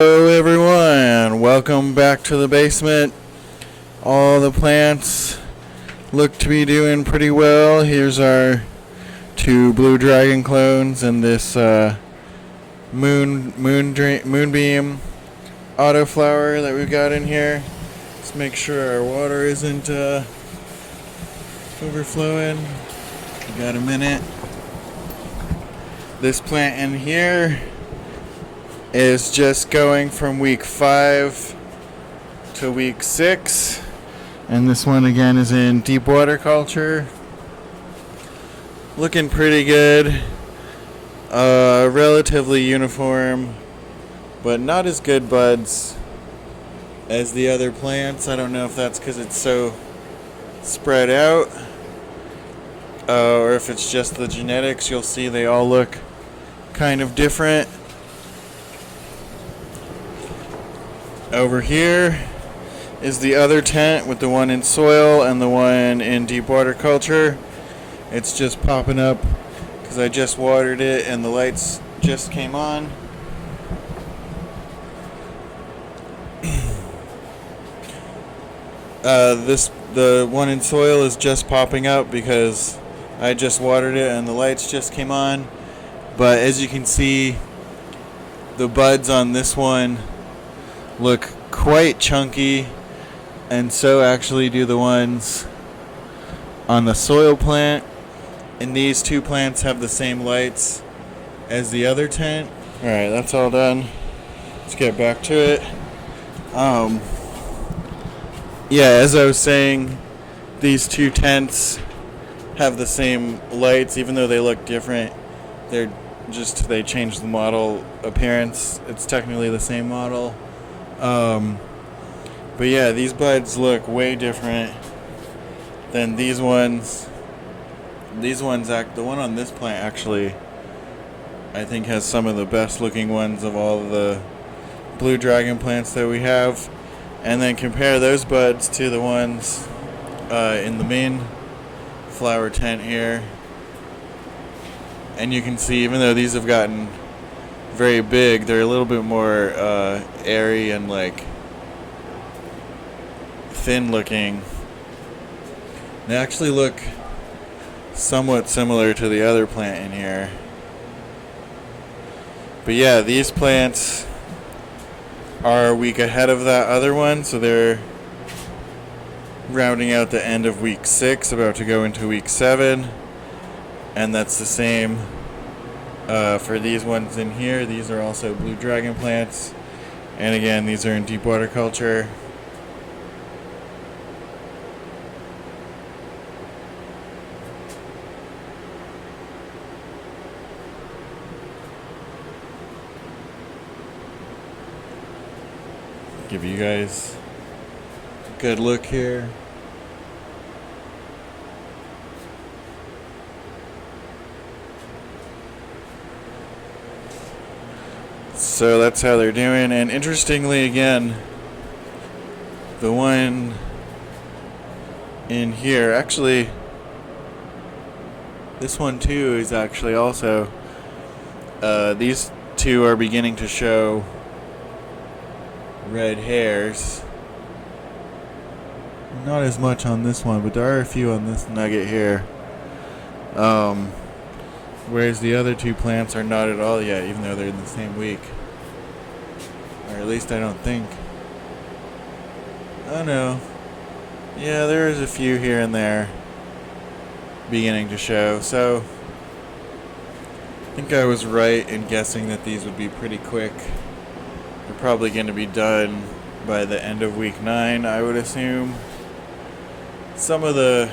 Hello everyone, welcome back to the basement. All the plants look to be doing pretty well. Here's our two blue dragon clones and this moonbeam autoflower that we've got in here. Let's make sure our water isn't overflowing. We got a minute. This plant in here is just going from week 5 to week 6, and this one again is in deep water culture. Looking pretty good, relatively uniform, but not as good buds as the other plants. I don't know if that's because it's so spread out, or if it's just the genetics. You'll see they all look kind of different. Over here is the other tent with the one in soil and the one in deep water culture. It's just popping up because I just watered it and the lights just came on. The one in soil is just popping up because I just watered it and the lights just came on. But as you can see, the buds on this one look quite chunky, and so actually do the ones on the soil plant. And these two plants have the same lights as the other tent. Alright, that's all done. Let's get back to it. As I was saying, these two tents have the same lights, even though they look different. They changed the model appearance. It's technically the same model. But yeah, these buds look way different than these ones. The one on this plant actually, I think, has some of the best looking ones of all of the blue dragon plants that we have. And then compare those buds to the ones in the main flower tent here. And you can see, even though these have gotten very big, they're a little bit more airy and like thin looking. They actually look somewhat similar to the other plant in here. But yeah, these plants are a week ahead of that other one, so they're rounding out the end of week 6, about to go into week 7. And that's the same for these ones in here. These are also blue dragon plants. And again, these are in deep water culture. Give you guys a good look here. So that's how they're doing. And interestingly, again, the one in here, actually, this one too is actually also, these two are beginning to show red hairs. Not as much on this one, but there are a few on this nugget here. Whereas the other two plants are not at all yet, even though they're in the same week. Or at least I don't think. Oh no. Yeah, there's a few here and there beginning to show. So I think I was right in guessing that these would be pretty quick. They're probably going to be done by the end of week 9, I would assume. Some of the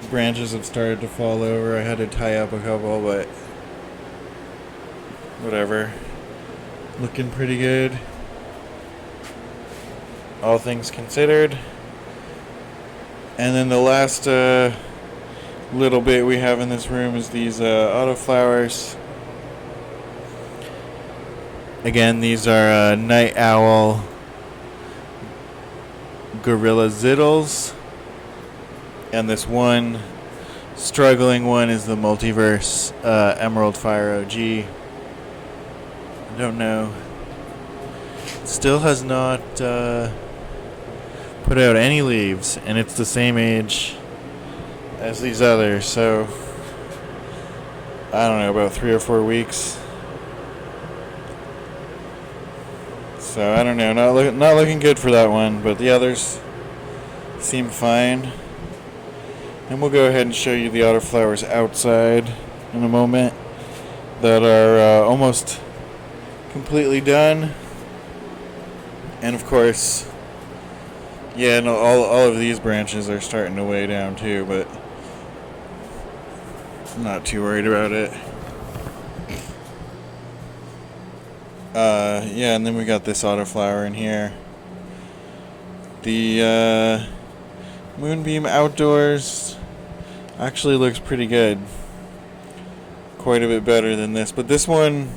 branches have started to fall over. I had to tie up a couple, but whatever. Looking pretty good, all things considered. And then the last little bit we have in this room is these autoflowers. Again, these are night owl gorilla zittles. And this one struggling one is the multiverse Emerald Fire OG. I don't know. Still has not put out any leaves, and it's the same age as these others, so I don't know, about 3 or 4 weeks. So I don't know, not looking good for that one, but the others seem fine. And we'll go ahead and show you the autoflowers outside in a moment that are almost completely done. And of course, yeah, no, all of these branches are starting to weigh down too, but I'm not too worried about it. Yeah, and then we got this autoflower in here. The Moonbeam Outdoors actually looks pretty good. Quite a bit better than this. But this one,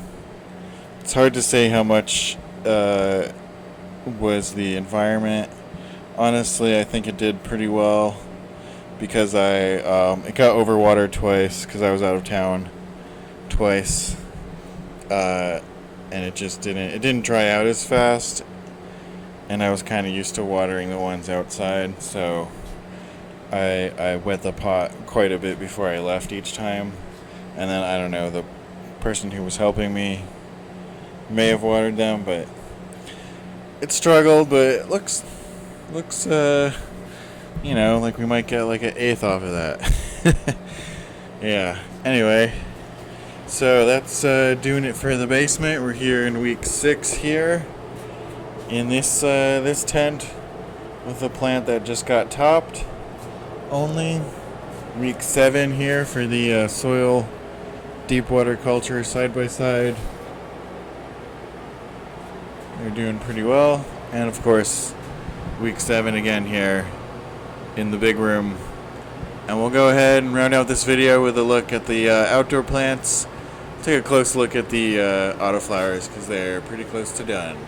it's hard to say how much was the environment. Honestly, I think it did pretty well because it got overwatered twice because I was out of town twice. And it didn't dry out as fast, and I was kind of used to watering the ones outside, so I wet the pot quite a bit before I left each time. And then I don't know, the person who was helping me may have watered them, but it struggled. But it looks like we might get like an eighth off of that. Yeah, anyway, so that's doing it for the basement. We're here in week 6 here in this tent with a plant that just got topped. Only week 7 here for the soil deep water culture side by side. They're doing pretty well. And of course, week 7 again here in the big room. And we'll go ahead and round out this video with a look at the outdoor plants. Take a close look at the autoflowers because they're pretty close to done.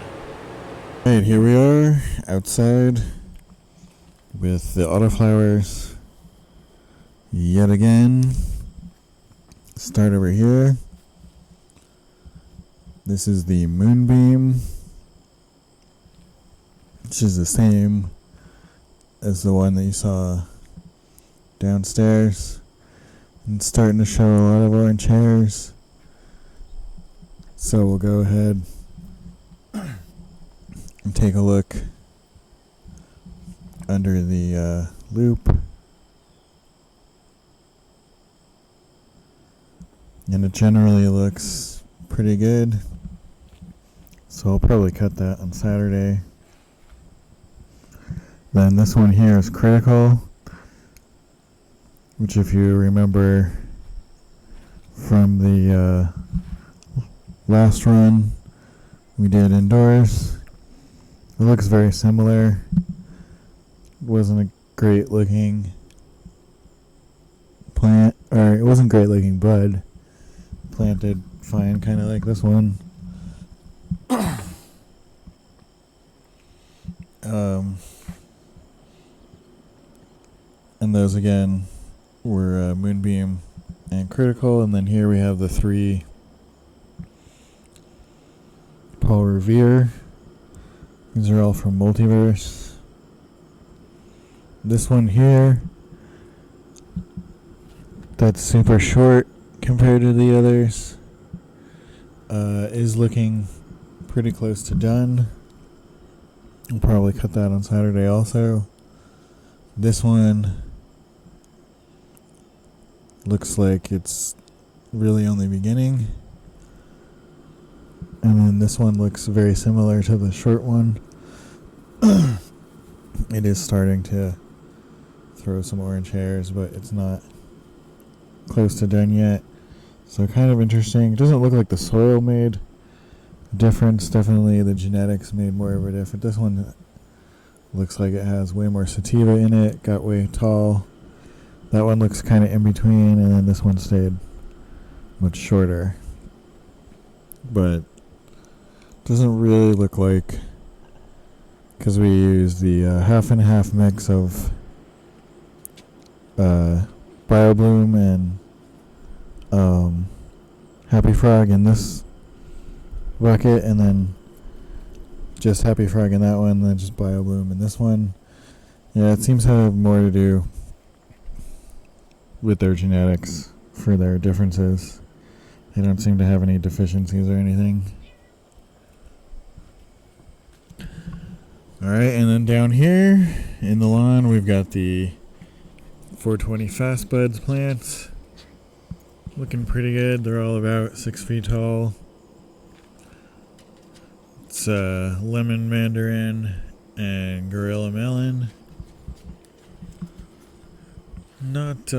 Alright, here we are outside with the autoflowers yet again. Start over here. This is the Moonbeam, which is the same as the one that you saw downstairs. And it's starting to show a lot of orange hairs. So we'll go ahead and take a look under the loop. And it generally looks pretty good. So I'll probably cut that on Saturday. Then this one here is critical, which if you remember from the last run we did indoors, it looks very similar. It wasn't a great looking plant, or it wasn't great looking bud. Planted fine, kind of like this one. And those again were Moonbeam and Critical. And then here we have the 3 Paul Revere. These are all from Multiverse. This one here, that's super short compared to the others, is looking pretty close to done. I'll probably cut that on Saturday also. This one looks like it's really only beginning. And then this one looks very similar to the short one. It is starting to throw some orange hairs, but it's not close to done yet. So kind of interesting. It doesn't look like the soil made a difference. Definitely the genetics made more of a difference. This one looks like it has way more sativa in it. Got way tall. That one looks kind of in between, and then this one stayed much shorter. But doesn't really look like, because we use the half and half mix of BioBloom and Happy Frog in this bucket, and then just Happy Frog in that one, and then just Bio Bloom in this one. Yeah, it seems to have more to do with their genetics for their differences. They don't seem to have any deficiencies or anything. Alright, and then down here in the lawn we've got the 420 Fast Buds plants. Looking pretty good. They're all about 6 feet tall. It's lemon mandarin and gorilla melon. Not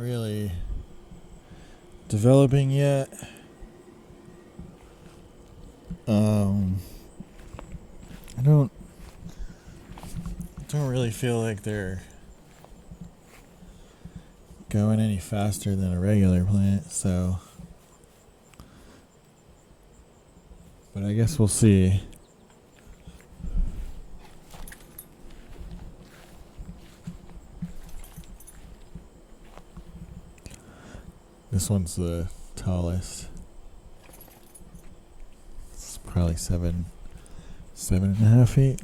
really developing yet. I don't really feel like they're going any faster than a regular plant, so but I guess we'll see. This one's the tallest. It's probably 7.5 feet.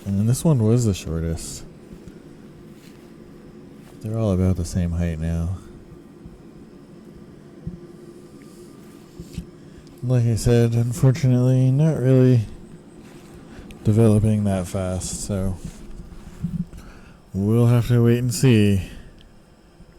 And then this one was the shortest. They're all about the same height now. Like I said, unfortunately, not really developing that fast, so we'll have to wait and see.